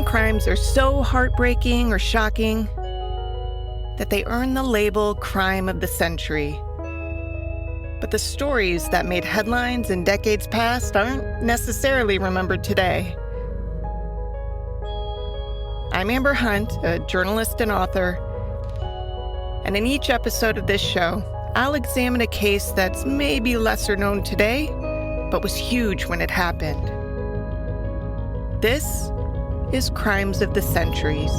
Some crimes are so heartbreaking or shocking that they earn the label crime of the century. But the stories that made headlines in decades past aren't necessarily remembered today. I'm Amber Hunt, a journalist and author, and in each episode of this show, I'll examine a case that's maybe lesser known today, but was huge when it happened. This is Crimes of the Centuries.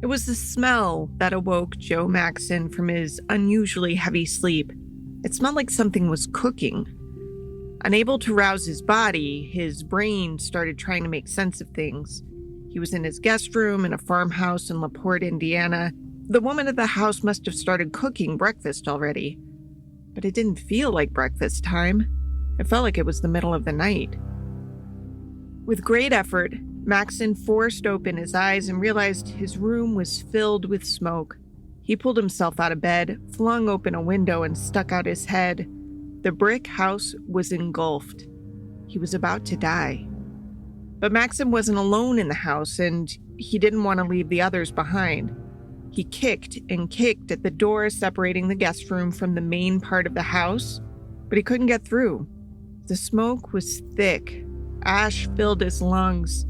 It was the smell that awoke Joe Maxson from his unusually heavy sleep. It smelled like something was cooking. Unable to rouse his body, his brain started trying to make sense of things. He was in his guest room in a farmhouse in LaPorte, Indiana. The woman at the house must have started cooking breakfast already. But it didn't feel like breakfast time. It felt like it was the middle of the night. With great effort, Maxson forced open his eyes and realized his room was filled with smoke. He pulled himself out of bed, flung open a window, and stuck out his head. The brick house was engulfed. He was about to die. But Maxson wasn't alone in the house, and he didn't want to leave the others behind. He kicked and kicked at the door separating the guest room from the main part of the house, but he couldn't get through. The smoke was thick. Ash filled his lungs.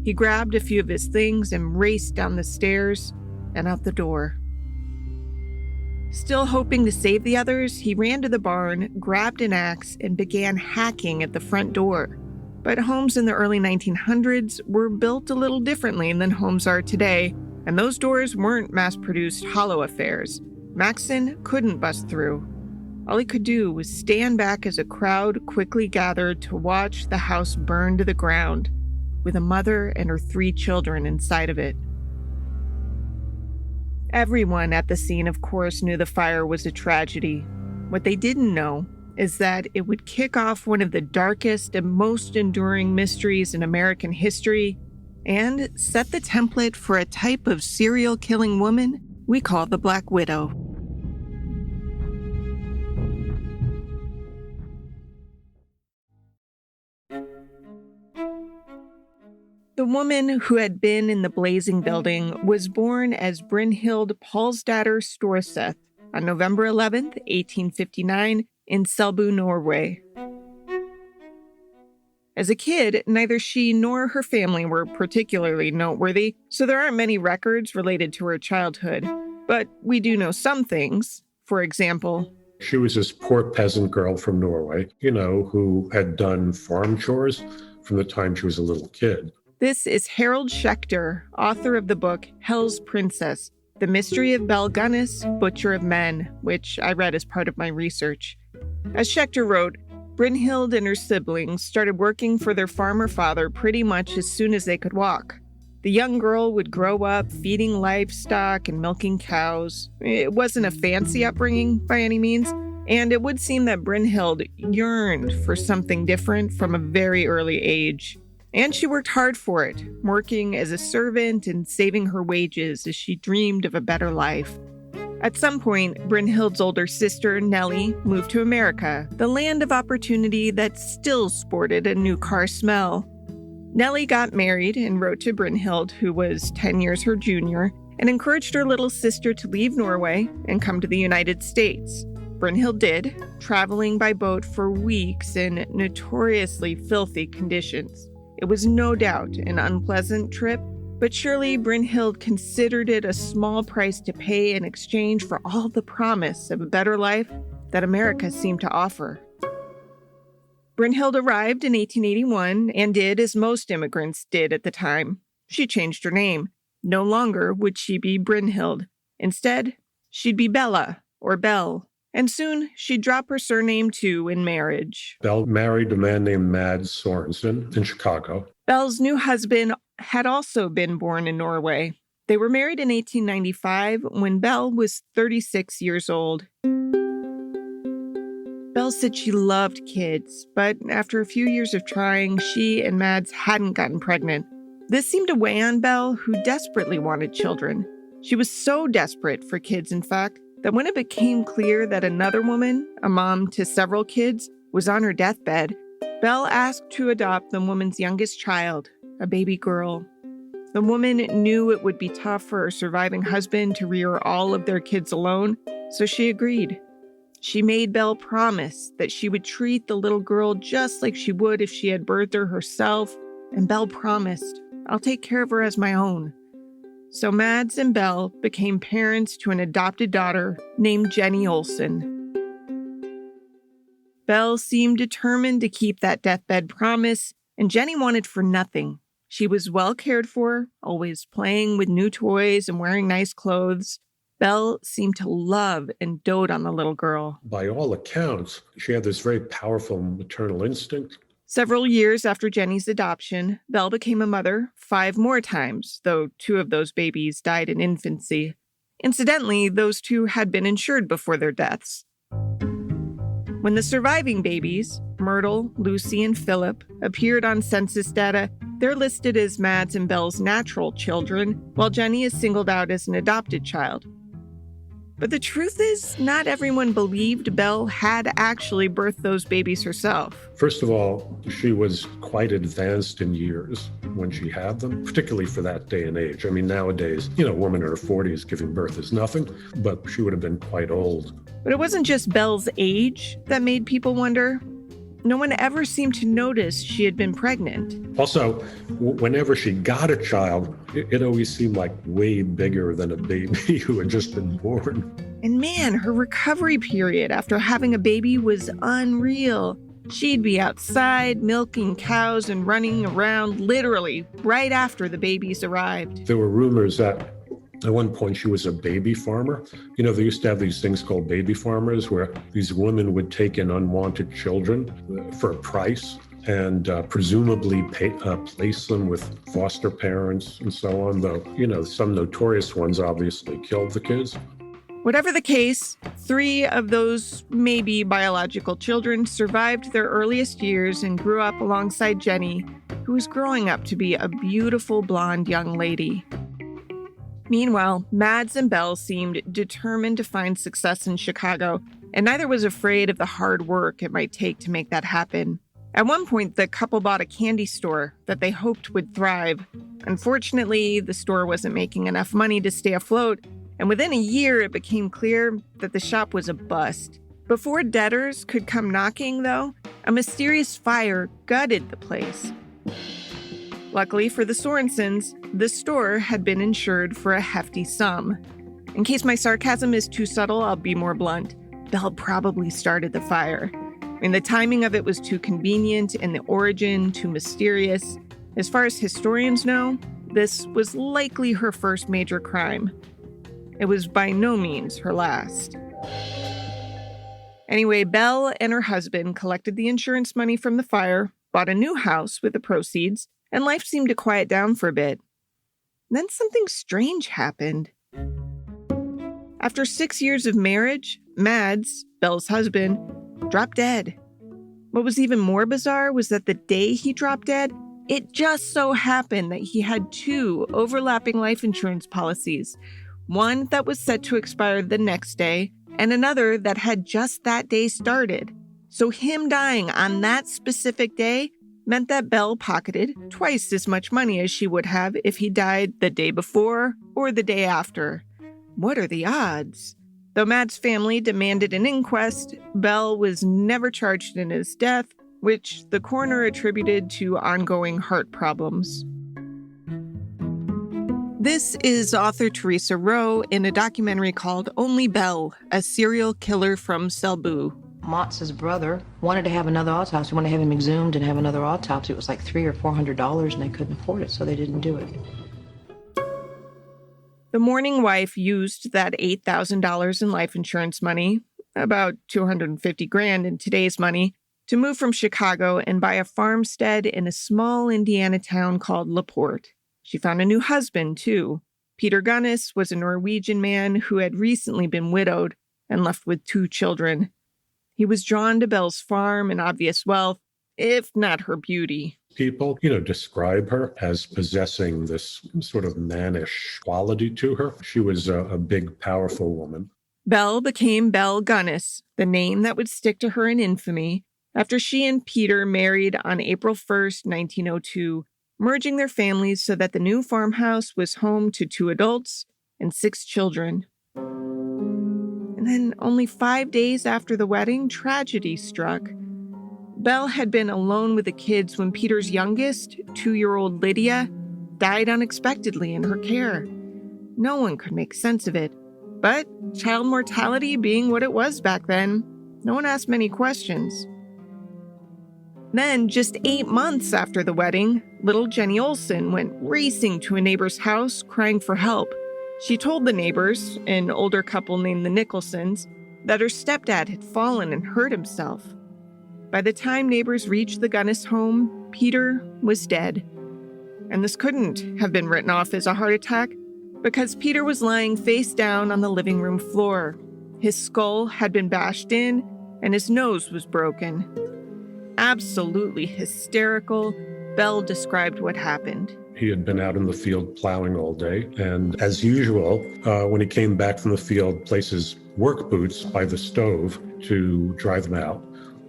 He grabbed a few of his things and raced down the stairs and out the door. Still hoping to save the others, he ran to the barn, grabbed an axe, and began hacking at the front door. But homes in the early 1900s were built a little differently than homes are today, and those doors weren't mass-produced hollow affairs. Maxson couldn't bust through. All he could do was stand back as a crowd quickly gathered to watch the house burn to the ground, with a mother and her 3 children inside of it. Everyone at the scene, of course, knew the fire was a tragedy. What they didn't know is that it would kick off one of the darkest and most enduring mysteries in American history and set the template for a type of serial killing woman we call the Black Widow. The woman who had been in the blazing building was born as Brynhild Paulsdatter Storseth on November 11th, 1859, in Selbu, Norway. As a kid, neither she nor her family were particularly noteworthy, so there aren't many records related to her childhood. But we do know some things. For example, she was this poor peasant girl from Norway, who had done farm chores from the time she was a little kid. This is Harold Schechter, author of the book Hell's Princess, The Mystery of Belle Gunness, Butcher of Men, which I read as part of my research. As Schechter wrote, Brynhild and her siblings started working for their farmer father pretty much as soon as they could walk. The young girl would grow up feeding livestock and milking cows. It wasn't a fancy upbringing by any means, and it would seem that Brynhild yearned for something different from a very early age. And she worked hard for it, working as a servant and saving her wages as she dreamed of a better life. At some point, Brynhild's older sister, Nellie, moved to America, the land of opportunity that still sported a new car smell. Nellie got married and wrote to Brynhild, who was 10 years her junior, and encouraged her little sister to leave Norway and come to the United States. Brynhild did, traveling by boat for weeks in notoriously filthy conditions. It was no doubt an unpleasant trip, but surely Brynhild considered it a small price to pay in exchange for all the promise of a better life that America seemed to offer. Brynhild arrived in 1881 and did as most immigrants did at the time. She changed her name. No longer would she be Brynhild. Instead, she'd be Bella or Belle. And soon, she'd drop her surname, too, in marriage. Belle married a man named Mads Sorensen in Chicago. Belle's new husband had also been born in Norway. They were married in 1895 when Belle was 36 years old. Belle said she loved kids, but after a few years of trying, she and Mads hadn't gotten pregnant. This seemed to weigh on Belle, who desperately wanted children. She was so desperate for kids, in fact, that when it became clear that another woman, a mom to several kids, was on her deathbed, Belle asked to adopt the woman's youngest child, a baby girl. The woman knew it would be tough for her surviving husband to rear all of their kids alone, so she agreed. She made Belle promise that she would treat the little girl just like she would if she had birthed her herself, and Belle promised, "I'll take care of her as my own." So Mads and Belle became parents to an adopted daughter named Jenny Olsen. Belle seemed determined to keep that deathbed promise, and Jenny wanted for nothing. She was well cared for, always playing with new toys and wearing nice clothes. Belle seemed to love and dote on the little girl. By all accounts, she had this very powerful maternal instinct. Several years after Jenny's adoption, Belle became a mother 5 more times, though 2 of those babies died in infancy. Incidentally, those 2 had been insured before their deaths. When the surviving babies, Myrtle, Lucy, and Philip, appeared on census data, they're listed as Mads and Belle's natural children, while Jenny is singled out as an adopted child. But the truth is, not everyone believed Belle had actually birthed those babies herself. First of all, she was quite advanced in years when she had them, particularly for that day and age. I mean, nowadays, a woman in her 40s giving birth is nothing, but she would have been quite old. But it wasn't just Belle's age that made people wonder. No one ever seemed to notice she had been pregnant. Also, whenever she got a child, it always seemed like way bigger than a baby who had just been born. And man, her recovery period after having a baby was unreal. She'd be outside milking cows and running around literally right after the babies arrived. There were rumors that at one point she was a baby farmer. They used to have these things called baby farmers where these women would take in unwanted children for a price and presumably place them with foster parents and so on, though, some notorious ones obviously killed the kids. Whatever the case, 3 of those maybe biological children survived their earliest years and grew up alongside Jenny, who was growing up to be a beautiful blonde young lady. Meanwhile, Mads and Belle seemed determined to find success in Chicago, and neither was afraid of the hard work it might take to make that happen. At one point, the couple bought a candy store that they hoped would thrive. Unfortunately, the store wasn't making enough money to stay afloat, and within a year, it became clear that the shop was a bust. Before debtors could come knocking, though, a mysterious fire gutted the place. Luckily for the Sorensens, the store had been insured for a hefty sum. In case my sarcasm is too subtle, I'll be more blunt. Belle probably started the fire. The timing of it was too convenient and the origin too mysterious. As far as historians know, this was likely her first major crime. It was by no means her last. Anyway, Belle and her husband collected the insurance money from the fire, bought a new house with the proceeds, and life seemed to quiet down for a bit. Then something strange happened. After 6 years of marriage, Mads, Belle's husband, dropped dead. What was even more bizarre was that the day he dropped dead, it just so happened that he had 2 overlapping life insurance policies, one that was set to expire the next day, and another that had just that day started. So him dying on that specific day meant that Belle pocketed twice as much money as she would have if he died the day before or the day after. What are the odds? Though Matt's family demanded an inquest, Belle was never charged in his death, which the coroner attributed to ongoing heart problems. This is author Teresa Rowe in a documentary called Only Belle, a serial killer from Cebu. Motz's brother wanted to have another autopsy, wanted to have him exhumed and have another autopsy. It was like $300 or $400 and they couldn't afford it, so they didn't do it. The mourning wife used that $8,000 in life insurance money, about $250,000 in today's money, to move from Chicago and buy a farmstead in a small Indiana town called LaPorte. She found a new husband, too. Peter Gunness was a Norwegian man who had recently been widowed and left with 2 children. He was drawn to Belle's farm and obvious wealth, if not her beauty. People, describe her as possessing this sort of mannish quality to her. She was a big, powerful woman. Belle became Belle Gunness, the name that would stick to her in infamy, after she and Peter married on April 1st, 1902, merging their families so that the new farmhouse was home to 2 adults and 6 children. And then, only 5 days after the wedding, tragedy struck. Belle had been alone with the kids when Peter's youngest, 2-year-old Lydia, died unexpectedly in her care. No one could make sense of it. But child mortality being what it was back then, no one asked many questions. Then, just 8 months after the wedding, little Jenny Olsen went racing to a neighbor's house crying for help. She told the neighbors, an older couple named the Nicholsons, that her stepdad had fallen and hurt himself. By the time neighbors reached the Gunness home, Peter was dead. And this couldn't have been written off as a heart attack because Peter was lying face down on the living room floor. His skull had been bashed in and his nose was broken. Absolutely hysterical, Belle described what happened. He had been out in the field plowing all day, and as usual, when he came back from the field, placed his work boots by the stove to dry them out.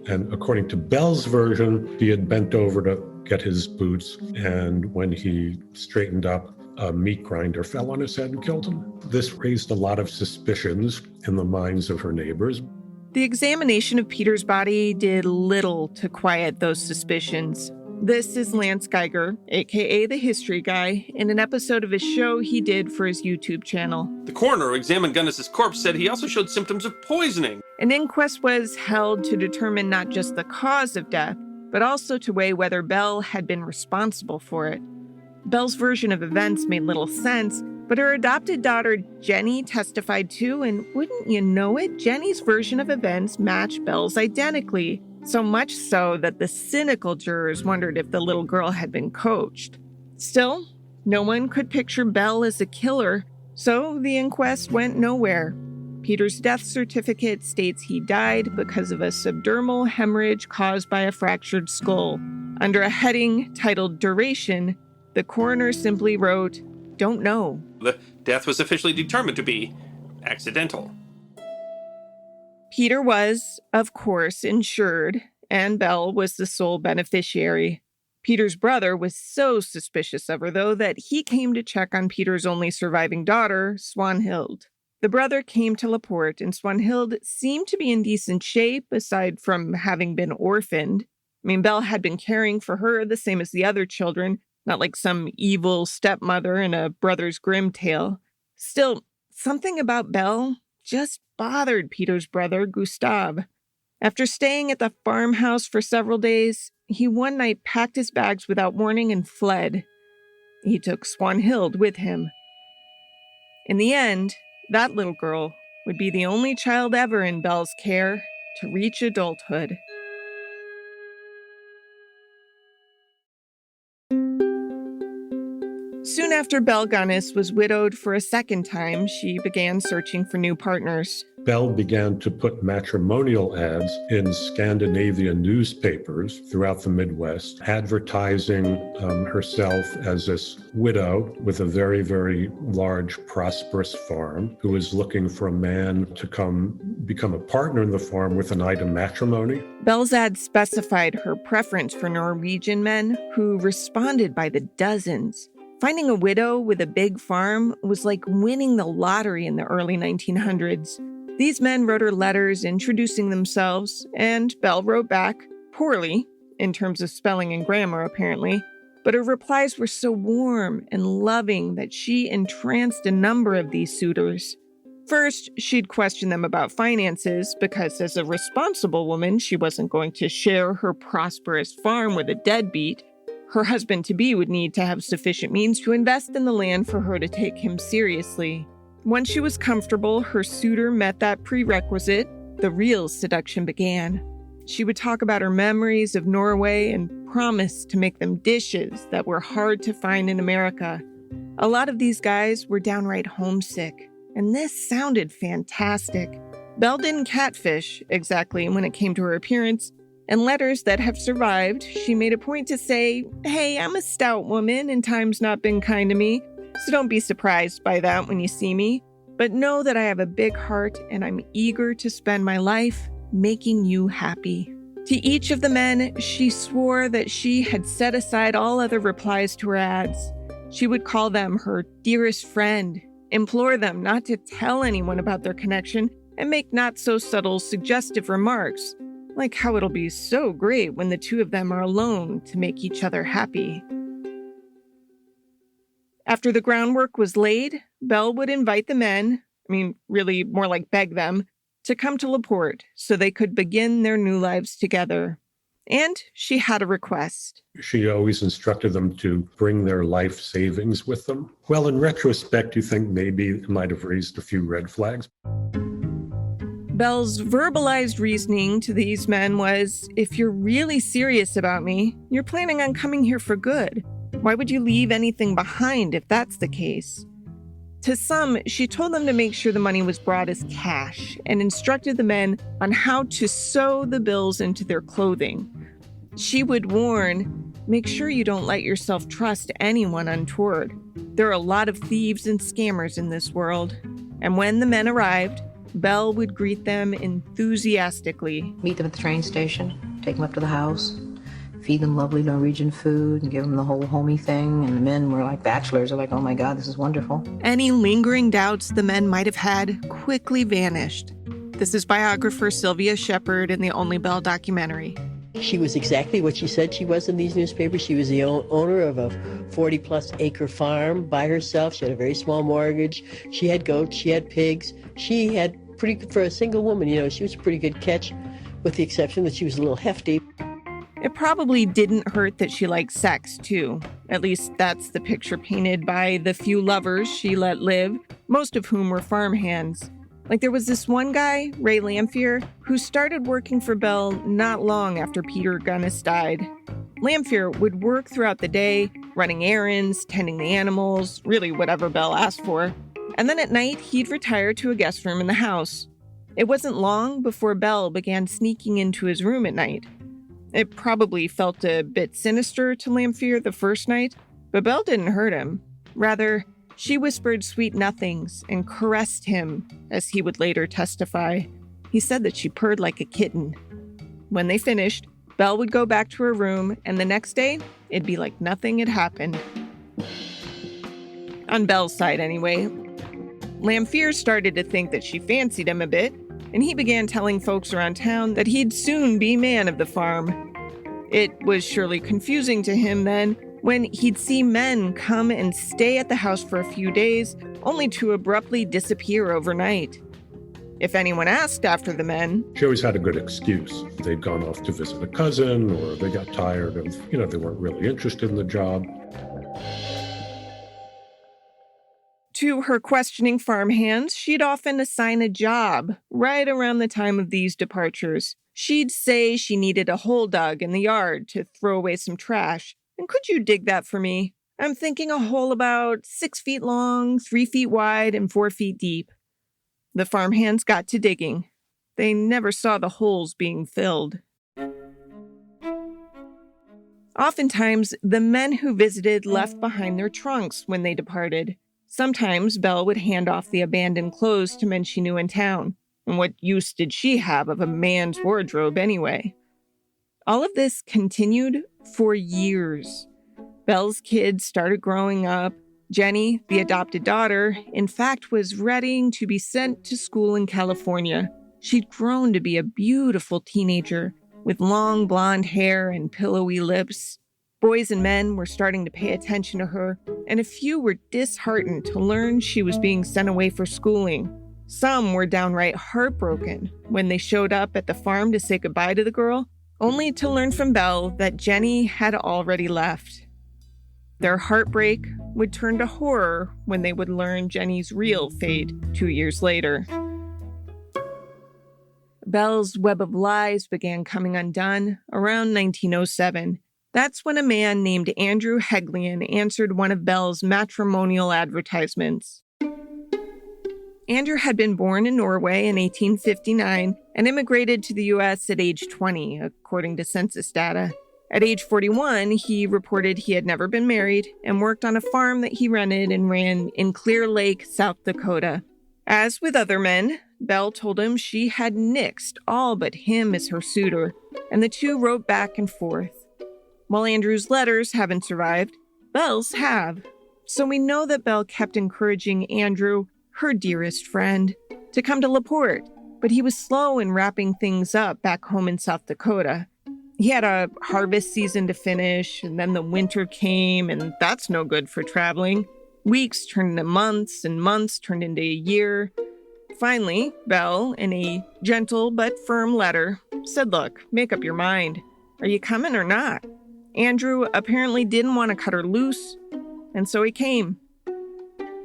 And according to Belle's version, he had bent over to get his boots, and when he straightened up, a meat grinder fell on his head and killed him. This raised a lot of suspicions in the minds of her neighbors. The examination of Peter's body did little to quiet those suspicions. This is Lance Geiger, aka The History Guy, in an episode of his show he did for his YouTube channel. The coroner who examined Gunness's corpse said he also showed symptoms of poisoning. An inquest was held to determine not just the cause of death, but also to weigh whether Belle had been responsible for it. Belle's version of events made little sense, but her adopted daughter Jenny testified too, and wouldn't you know it, Jenny's version of events matched Belle's identically. So much so that the cynical jurors wondered if the little girl had been coached. Still, no one could picture Belle as a killer, so the inquest went nowhere. Peter's death certificate states he died because of a subdermal hemorrhage caused by a fractured skull. Under a heading titled Duration, the coroner simply wrote, "Don't know." The death was officially determined to be accidental. Peter was, of course, insured, and Belle was the sole beneficiary. Peter's brother was so suspicious of her, though, that he came to check on Peter's only surviving daughter, Swanhild. The brother came to Laporte, and Swanhild seemed to be in decent shape, aside from having been orphaned. Belle had been caring for her the same as the other children, not like some evil stepmother in a Brothers Grimm tale. Still, something about Belle just bothered Peter's brother, Gustave. After staying at the farmhouse for several days, he one night packed his bags without warning and fled. He took Swanhild with him. In the end, that little girl would be the only child ever in Belle's care to reach adulthood. Soon after Belle Gunness was widowed for a second time, she began searching for new partners. Belle began to put matrimonial ads in Scandinavian newspapers throughout the Midwest, advertising herself as this widow with a very, very large, prosperous farm who was looking for a man to become a partner in the farm with an eye to matrimony. Belle's ad specified her preference for Norwegian men who responded by the dozens. Finding a widow with a big farm was like winning the lottery in the early 1900s. These men wrote her letters introducing themselves, and Belle wrote back, poorly, in terms of spelling and grammar apparently, but her replies were so warm and loving that she entranced a number of these suitors. First, she'd question them about finances because as a responsible woman, she wasn't going to share her prosperous farm with a deadbeat. Her husband-to-be would need to have sufficient means to invest in the land for her to take him seriously. Once she was comfortable, her suitor met that prerequisite, the real seduction began. She would talk about her memories of Norway and promise to make them dishes that were hard to find in America. A lot of these guys were downright homesick, and this sounded fantastic. Belle didn't catfish exactly when it came to her appearance, In letters that have survived, she made a point to say, "Hey, I'm a stout woman and time's not been kind to me, so don't be surprised by that when you see me. But know that I have a big heart and I'm eager to spend my life making you happy." To each of the men, she swore that she had set aside all other replies to her ads. She would call them her dearest friend, implore them not to tell anyone about their connection, and make not-so-subtle suggestive remarks, like how it'll be so great when the two of them are alone to make each other happy. After the groundwork was laid, Belle would invite the men, really more like beg them, to come to LaPorte so they could begin their new lives together. And she had a request. She always instructed them to bring their life savings with them. Well, in retrospect, you think maybe it might have raised a few red flags. Belle's verbalized reasoning to these men was, if you're really serious about me, you're planning on coming here for good. Why would you leave anything behind if that's the case? To some, she told them to make sure the money was brought as cash and instructed the men on how to sew the bills into their clothing. She would warn, make sure you don't let yourself trust anyone untoward. There are a lot of thieves and scammers in this world. And when the men arrived, Belle would greet them enthusiastically. Meet them at the train station, take them up to the house, feed them lovely Norwegian food, and give them the whole homey thing. And the men were like bachelors. They're like, oh my God, this is wonderful. Any lingering doubts the men might have had quickly vanished. This is biographer Sylvia Shepard in the Only Belle documentary. She was exactly what she said she was in these newspapers. She was the owner of a 40-plus acre farm by herself. She had a very small mortgage. She had goats. She had pigs. She had for a single woman, she was a pretty good catch, with the exception that she was a little hefty. It probably didn't hurt that she liked sex, too. At least that's the picture painted by the few lovers she let live, most of whom were farmhands. Like there was this one guy, Ray Lamphere, who started working for Belle not long after Peter Gunness died. Lamphere would work throughout the day, running errands, tending the animals, really whatever Belle asked for. And then at night, he'd retire to a guest room in the house. It wasn't long before Belle began sneaking into his room at night. It probably felt a bit sinister to Lamphere the first night, but Belle didn't hurt him. Rather, she whispered sweet nothings and caressed him, as he would later testify. He said that she purred like a kitten. When they finished, Belle would go back to her room, and the next day, it'd be like nothing had happened. On Belle's side, anyway. Lamphere started to think that she fancied him a bit, and he began telling folks around town that he'd soon be man of the farm. It was surely confusing to him then when he'd see men come and stay at the house for a few days, only to abruptly disappear overnight. If anyone asked after the men, she always had a good excuse. They'd gone off to visit a cousin, or they got tired of, they weren't really interested in the job. To her questioning farmhands, she'd often assign a job right around the time of these departures. She'd say she needed a hole dug in the yard to throw away some trash. And could you dig that for me? I'm thinking a hole about 6 feet long, 3 feet wide, and 4 feet deep. The farmhands got to digging. They never saw the holes being filled. Oftentimes, the men who visited left behind their trunks when they departed. Sometimes Belle would hand off the abandoned clothes to men she knew in town. And what use did she have of a man's wardrobe anyway? All of this continued for years. Belle's kids started growing up. Jenny, the adopted daughter, in fact, was readying to be sent to school in California. She'd grown to be a beautiful teenager with long blonde hair and pillowy lips. Boys and men were starting to pay attention to her, and a few were disheartened to learn she was being sent away for schooling. Some were downright heartbroken when they showed up at the farm to say goodbye to the girl, only to learn from Belle that Jenny had already left. Their heartbreak would turn to horror when they would learn Jenny's real fate 2 years later. Belle's web of lies began coming undone around 1907. That's when a man named Andrew Heglian answered one of Belle's matrimonial advertisements. Andrew had been born in Norway in 1859 and immigrated to the U.S. at age 20, according to census data. At age 41, he reported he had never been married and worked on a farm that he rented and ran in Clear Lake, South Dakota. As with other men, Belle told him she had nixed all but him as her suitor, and the two wrote back and forth. While Andrew's letters haven't survived, Belle's have. So we know that Belle kept encouraging Andrew, her dearest friend, to come to LaPorte, but he was slow in wrapping things up back home in South Dakota. He had a harvest season to finish, and then the winter came, and that's no good for traveling. Weeks turned into months, and months turned into a year. Finally, Belle, in a gentle but firm letter, said, "Look, make up your mind. Are you coming or not?" Andrew apparently didn't want to cut her loose, and so he came.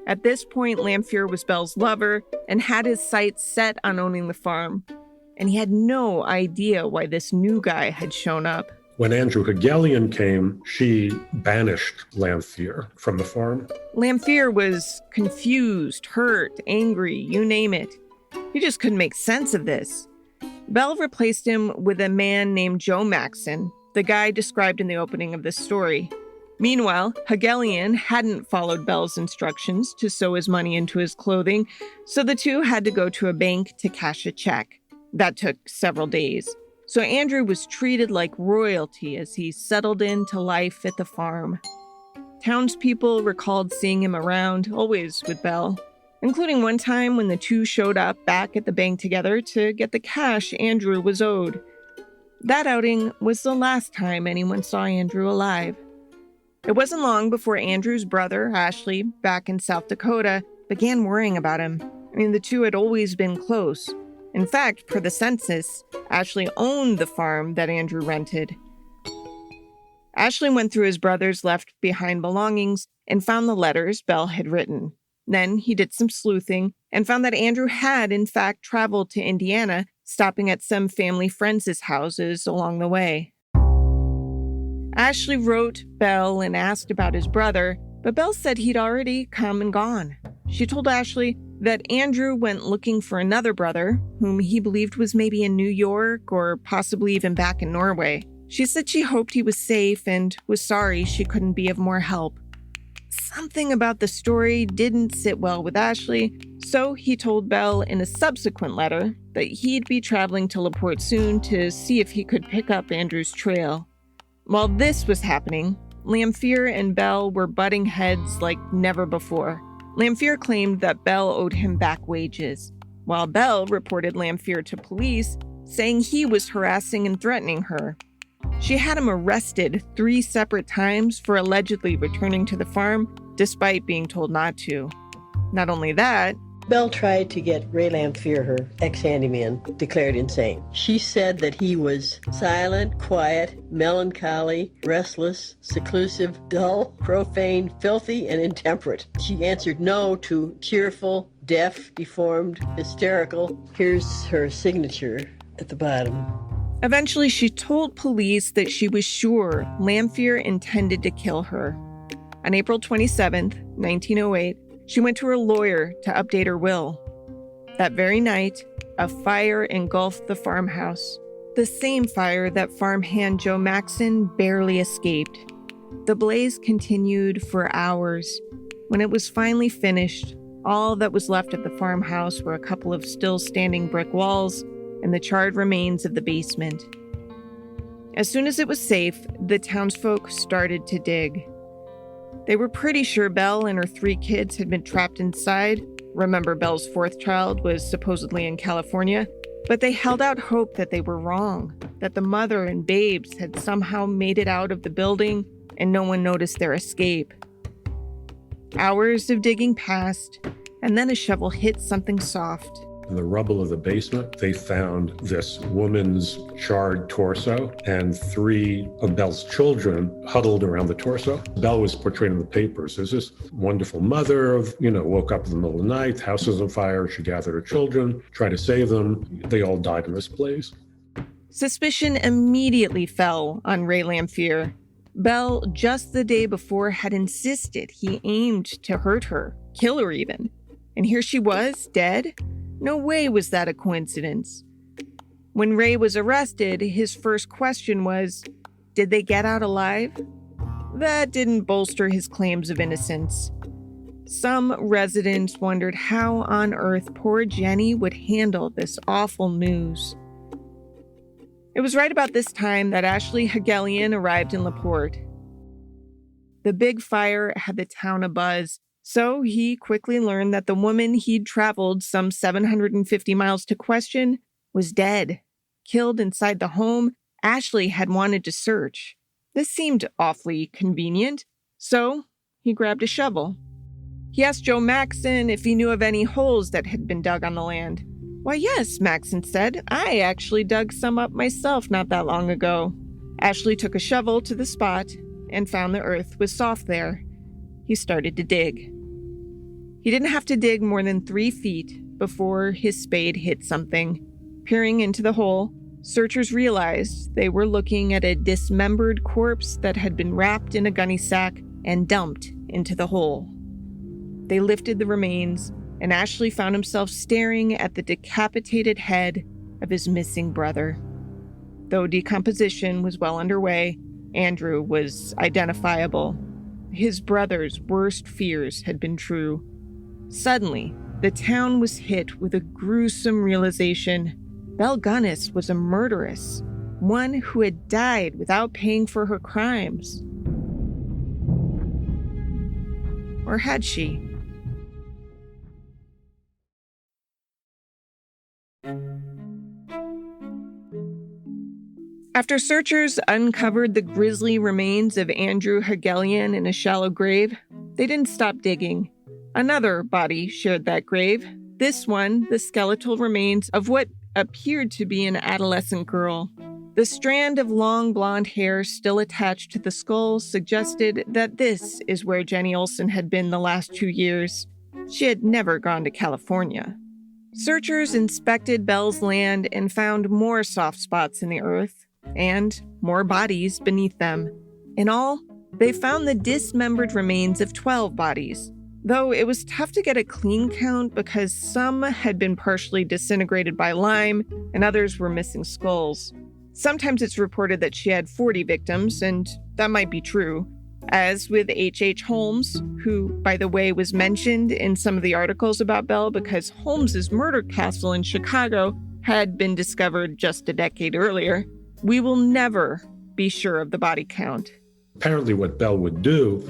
At this point, Lamphere was Belle's lover and had his sights set on owning the farm, and he had no idea why this new guy had shown up. When Andrew Hegelian came, she banished Lamphere from the farm. Lamphere was confused, hurt, angry, you name it. He just couldn't make sense of this. Belle replaced him with a man named Joe Maxon, the guy described in the opening of this story. Meanwhile, Hegelian hadn't followed Belle's instructions to sew his money into his clothing, so the two had to go to a bank to cash a check. That took several days. So Andrew was treated like royalty as he settled into life at the farm. Townspeople recalled seeing him around, always with Belle, including one time when the two showed up back at the bank together to get the cash Andrew was owed. That outing was the last time anyone saw Andrew alive. It wasn't long before Andrew's brother, Ashley, back in South Dakota, began worrying about him. The two had always been close. In fact, per the census, Ashley owned the farm that Andrew rented. Ashley went through his brother's left-behind belongings and found the letters Belle had written. Then he did some sleuthing and found that Andrew had, in fact, traveled to Indiana, stopping at some family friends' houses along the way. Ashley wrote Belle and asked about his brother, but Belle said he'd already come and gone. She told Ashley that Andrew went looking for another brother, whom he believed was maybe in New York or possibly even back in Norway. She said she hoped he was safe and was sorry she couldn't be of more help. Something about the story didn't sit well with Ashley, so he told Belle in a subsequent letter that he'd be traveling to LaPorte soon to see if he could pick up Andrew's trail. While this was happening, Lamphere and Belle were butting heads like never before. Lamphere claimed that Belle owed him back wages, while Belle reported Lamphere to police, saying he was harassing and threatening her. She had him arrested 3 separate times for allegedly returning to the farm, despite being told not to. Not only that, Belle tried to get Ray Lamphere, her ex-handyman, declared insane. She said that he was silent, quiet, melancholy, restless, seclusive, dull, profane, filthy, and intemperate. She answered no to cheerful, deaf, deformed, hysterical. Here's her signature at the bottom. Eventually, she told police that she was sure Lamphere intended to kill her. On April 27, 1908, she went to her lawyer to update her will. That very night, a fire engulfed the farmhouse, the same fire that farmhand Joe Maxon barely escaped. The blaze continued for hours. When it was finally finished, all that was left of the farmhouse were a couple of still standing brick walls and the charred remains of the basement. As soon as it was safe, the townsfolk started to dig. They were pretty sure Belle and her 3 kids had been trapped inside. Remember, Belle's 4th child was supposedly in California. But they held out hope that they were wrong, that the mother and babes had somehow made it out of the building and no one noticed their escape. Hours of digging passed, and then a shovel hit something soft. In the rubble of the basement, they found this woman's charred torso and 3 of Belle's children huddled around the torso. Belle was portrayed in the papers as this wonderful mother woke up in the middle of the night, house was on fire, she gathered her children, tried to save them. They all died in this blaze. Suspicion immediately fell on Ray Lamphere. Belle, just the day before, had insisted he aimed to hurt her, kill her even. And here she was, dead? No way was that a coincidence. When Ray was arrested, his first question was, did they get out alive? That didn't bolster his claims of innocence. Some residents wondered how on earth poor Jenny would handle this awful news. It was right about this time that Ashley Hegelian arrived in LaPorte. The big fire had the town abuzz, so he quickly learned that the woman he'd traveled some 750 miles to question was dead, killed inside the home Ashley had wanted to search. This seemed awfully convenient, so he grabbed a shovel. He asked Joe Maxon if he knew of any holes that had been dug on the land. Why, yes, Maxon said. I actually dug some up myself not that long ago. Ashley took a shovel to the spot and found the earth was soft there. He started to dig. He didn't have to dig more than 3 feet before his spade hit something. Peering into the hole, searchers realized they were looking at a dismembered corpse that had been wrapped in a gunny sack and dumped into the hole. They lifted the remains, and Ashley found himself staring at the decapitated head of his missing brother. Though decomposition was well underway, Andrew was identifiable. His brother's worst fears had been true. Suddenly, the town was hit with a gruesome realization. Belle Gunness was a murderess, one who had died without paying for her crimes. Or had she? After searchers uncovered the grisly remains of Andrew Hegelian in a shallow grave, they didn't stop digging. Another body shared that grave, this one the skeletal remains of what appeared to be an adolescent girl. The strand of long blonde hair still attached to the skull suggested that this is where Jenny Olson had been the last 2 years. She had never gone to California. Searchers inspected Belle's land and found more soft spots in the earth and more bodies beneath them. In all, they found the dismembered remains of 12 bodies, though it was tough to get a clean count because some had been partially disintegrated by lime and others were missing skulls. Sometimes it's reported that she had 40 victims, and that might be true. As with H.H. Holmes, who, by the way, was mentioned in some of the articles about Belle because Holmes's murder castle in Chicago had been discovered just a decade earlier, we will never be sure of the body count. Apparently what Belle would do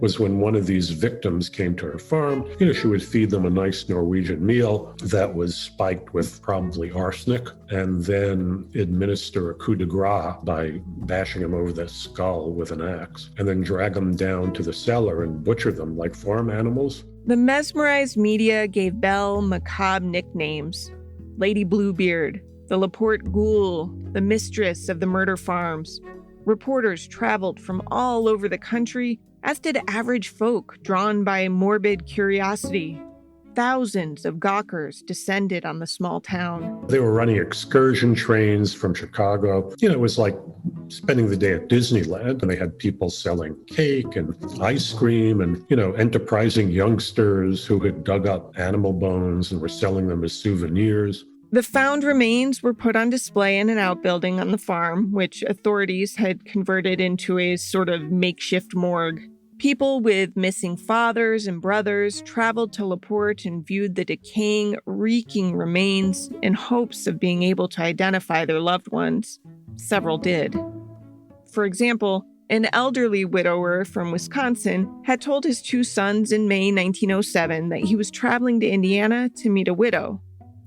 was when one of these victims came to her farm, she would feed them a nice Norwegian meal that was spiked with probably arsenic, and then administer a coup de grace by bashing them over the skull with an axe, and then drag them down to the cellar and butcher them like farm animals. The mesmerized media gave Belle macabre nicknames. Lady Bluebeard, the Laporte Ghoul, the mistress of the murder farms. Reporters traveled from all over the country, as did average folk drawn by morbid curiosity. Thousands of gawkers descended on the small town. They were running excursion trains from Chicago. It was like spending the day at Disneyland, and they had people selling cake and ice cream and, enterprising youngsters who had dug up animal bones and were selling them as souvenirs. The found remains were put on display in an outbuilding on the farm, which authorities had converted into a sort of makeshift morgue. People with missing fathers and brothers traveled to LaPorte and viewed the decaying, reeking remains in hopes of being able to identify their loved ones. Several did. For example, an elderly widower from Wisconsin had told his 2 sons in May 1907 that he was traveling to Indiana to meet a widow.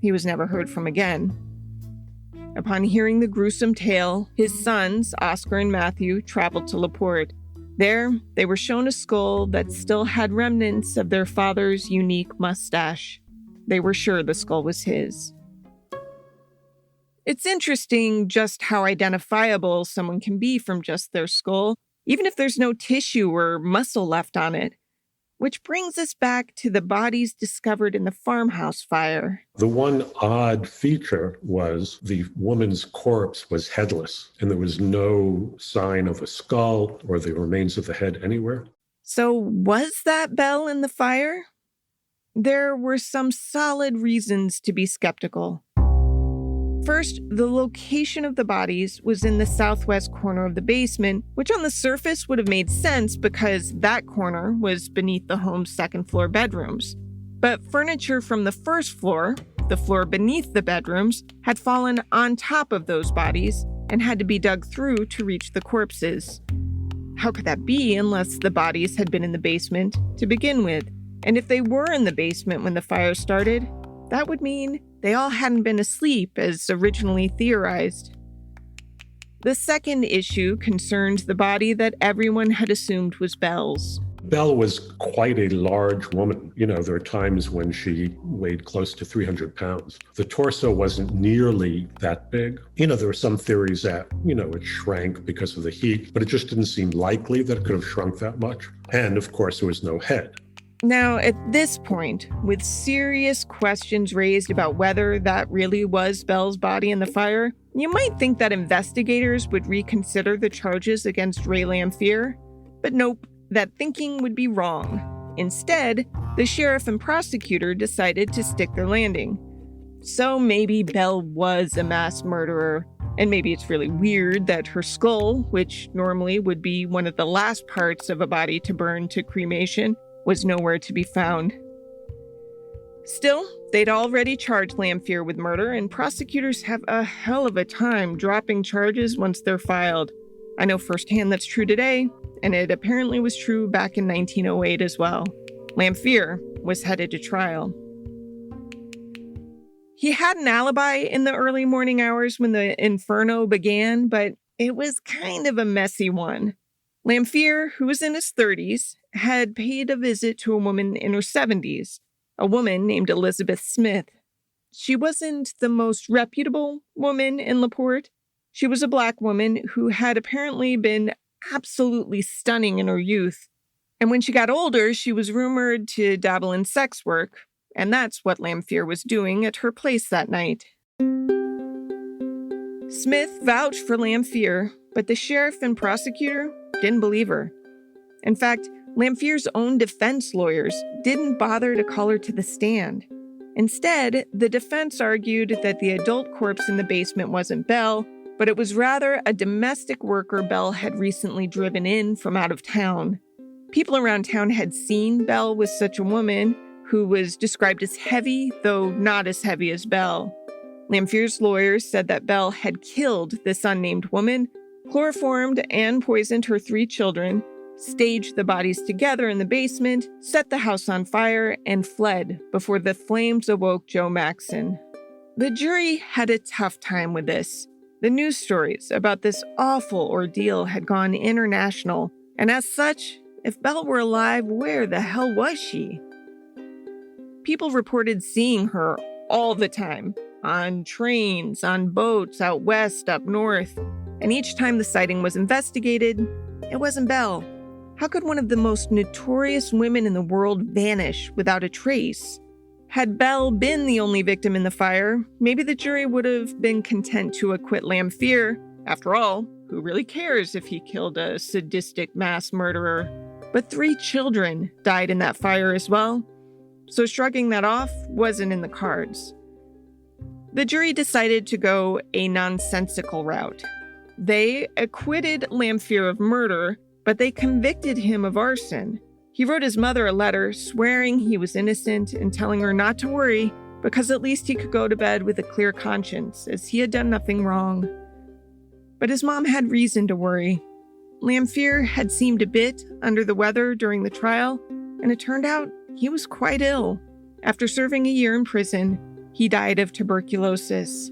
He was never heard from again. Upon hearing the gruesome tale, his sons, Oscar and Matthew, traveled to LaPorte. There, they were shown a skull that still had remnants of their father's unique mustache. They were sure the skull was his. It's interesting just how identifiable someone can be from just their skull, even if there's no tissue or muscle left on it. Which brings us back to the bodies discovered in the farmhouse fire. The one odd feature was the woman's corpse was headless, and there was no sign of a skull or the remains of the head anywhere. So was that Belle in the fire? There were some solid reasons to be skeptical. First, the location of the bodies was in the southwest corner of the basement, which on the surface would have made sense because that corner was beneath the home's second-floor bedrooms. But furniture from the first floor, the floor beneath the bedrooms, had fallen on top of those bodies and had to be dug through to reach the corpses. How could that be unless the bodies had been in the basement to begin with? And if they were in the basement when the fire started, that would mean they all hadn't been asleep as originally theorized. The second issue concerned the body that everyone had assumed was Belle's. Belle was quite a large woman. There are times when she weighed close to 300 pounds. The torso wasn't nearly that big. There were some theories that, it shrank because of the heat, but it just didn't seem likely that it could have shrunk that much. And of course, there was no head. Now, at this point, with serious questions raised about whether that really was Belle's body in the fire, you might think that investigators would reconsider the charges against Ray Lamphere. But nope, that thinking would be wrong. Instead, the sheriff and prosecutor decided to stick their landing. So maybe Belle was a mass murderer, and maybe it's really weird that her skull, which normally would be one of the last parts of a body to burn to cremation, was nowhere to be found. Still, they'd already charged Lamphere with murder, and prosecutors have a hell of a time dropping charges once they're filed. I know firsthand that's true today, and it apparently was true back in 1908 as well. Lamphere was headed to trial. He had an alibi in the early morning hours when the inferno began, but it was kind of a messy one. Lamphere, who was in his 30s, had paid a visit to a woman in her 70s, a woman named Elizabeth Smith. She wasn't the most reputable woman in LaPorte. She was a Black woman who had apparently been absolutely stunning in her youth. And when she got older, she was rumored to dabble in sex work, and that's what Lamphere was doing at her place that night. Smith vouched for Lamphere, but the sheriff and prosecutor didn't believe her. In fact, Lamphere's own defense lawyers didn't bother to call her to the stand. Instead, the defense argued that the adult corpse in the basement wasn't Belle, but it was rather a domestic worker Belle had recently driven in from out of town. People around town had seen Belle with such a woman, who was described as heavy, though not as heavy as Belle. Lamphere's lawyers said that Belle had killed this unnamed woman, chloroformed and poisoned her 3 children, staged the bodies together in the basement, set the house on fire, and fled before the flames awoke Joe Maxson. The jury had a tough time with this. The news stories about this awful ordeal had gone international, and as such, if Belle were alive, where the hell was she? People reported seeing her all the time, on trains, on boats, out west, up north, and each time the sighting was investigated, it wasn't Belle. How could one of the most notorious women in the world vanish without a trace? Had Belle been the only victim in the fire, maybe the jury would have been content to acquit Lamphere. After all, who really cares if he killed a sadistic mass murderer? But 3 children died in that fire as well, so shrugging that off wasn't in the cards. The jury decided to go a nonsensical route. They acquitted Lamphere of murder, but they convicted him of arson. He wrote his mother a letter swearing he was innocent and telling her not to worry because at least he could go to bed with a clear conscience, as he had done nothing wrong. But his mom had reason to worry. Lamphere had seemed a bit under the weather during the trial, and it turned out he was quite ill. After serving a year in prison, he died of tuberculosis.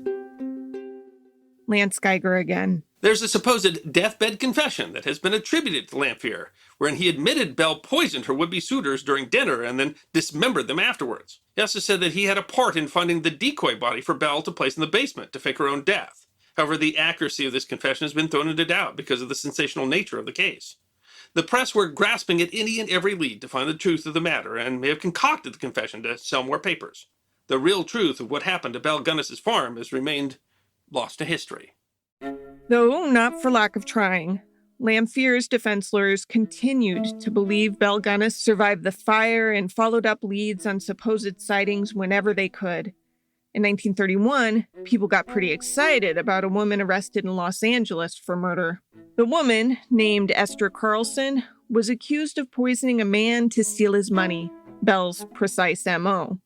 Lance Geiger again. There's a supposed deathbed confession that has been attributed to Lamphere, wherein he admitted Belle poisoned her would-be suitors during dinner and then dismembered them afterwards. He also said that he had a part in finding the decoy body for Belle to place in the basement to fake her own death. However, the accuracy of this confession has been thrown into doubt because of the sensational nature of the case. The press were grasping at any and every lead to find the truth of the matter and may have concocted the confession to sell more papers. The real truth of what happened to Belle Gunness' farm has remained lost to history. Though not for lack of trying. Lanfear's defense lawyers continued to believe Belle Gunness survived the fire and followed up leads on supposed sightings whenever they could. In 1931, people got pretty excited about a woman arrested in Los Angeles for murder. The woman, named Esther Carlson, was accused of poisoning a man to steal his money, Belle's precise M.O.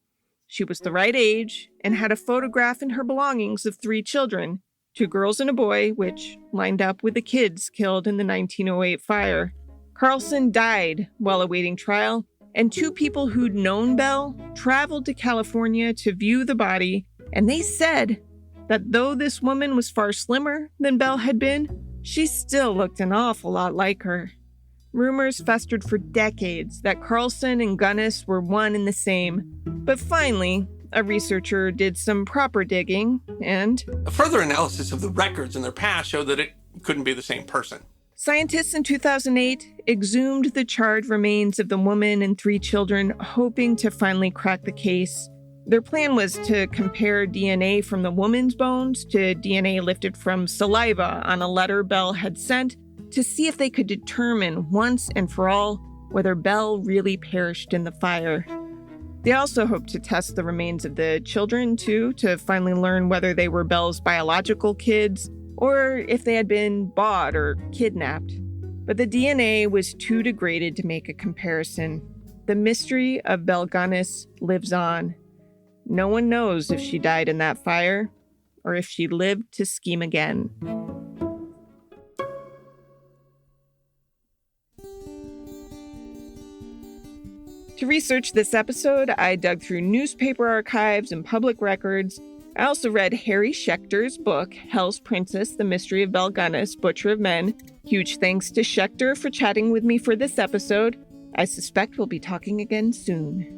She was the right age and had a photograph in her belongings of 3 children, 2 girls and a boy, which lined up with the kids killed in the 1908 fire. Carlson died while awaiting trial, and 2 people who'd known Belle traveled to California to view the body, and they said that though this woman was far slimmer than Belle had been, she still looked an awful lot like her. Rumors festered for decades that Carlson and Gunness were one and the same, but finally, a researcher did some proper digging, and A further analysis of the records in their past showed that it couldn't be the same person. scientists in 2008 exhumed the charred remains of the woman and 3 children, hoping to finally crack the case. Their plan was to compare DNA from the woman's bones to DNA lifted from saliva on a letter Belle had sent to see if they could determine once and for all whether Belle really perished in the fire. They also hoped to test the remains of the children, too, to finally learn whether they were Belle's biological kids or if they had been bought or kidnapped. But the DNA was too degraded to make a comparison. The mystery of Belle Gunness lives on. No one knows if she died in that fire or if she lived to scheme again. To research this episode, I dug through newspaper archives and public records. I also read Harry Schechter's book, Hell's Princess, The Mystery of Belle Gunness, Butcher of Men. Huge thanks to Schechter for chatting with me for this episode. I suspect we'll be talking again soon.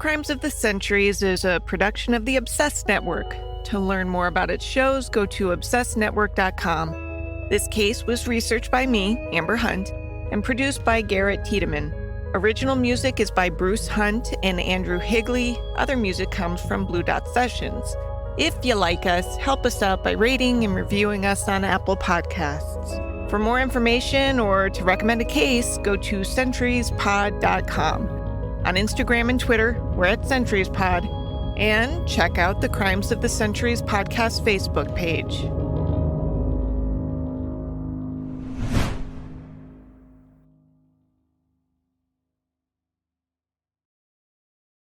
Crimes of the Centuries is a production of the Obsessed Network. To learn more about its shows, go to obsessednetwork.com. This case was researched by me, Amber Hunt, and produced by Garrett Tiedemann. Original music is by Bruce Hunt and Andrew Higley. Other music comes from Blue Dot Sessions. If you like us, help us out by rating and reviewing us on Apple Podcasts. For more information or to recommend a case, go to centuriespod.com. On Instagram and Twitter, we're at CenturiesPod. And check out the Crimes of the Centuries podcast Facebook page.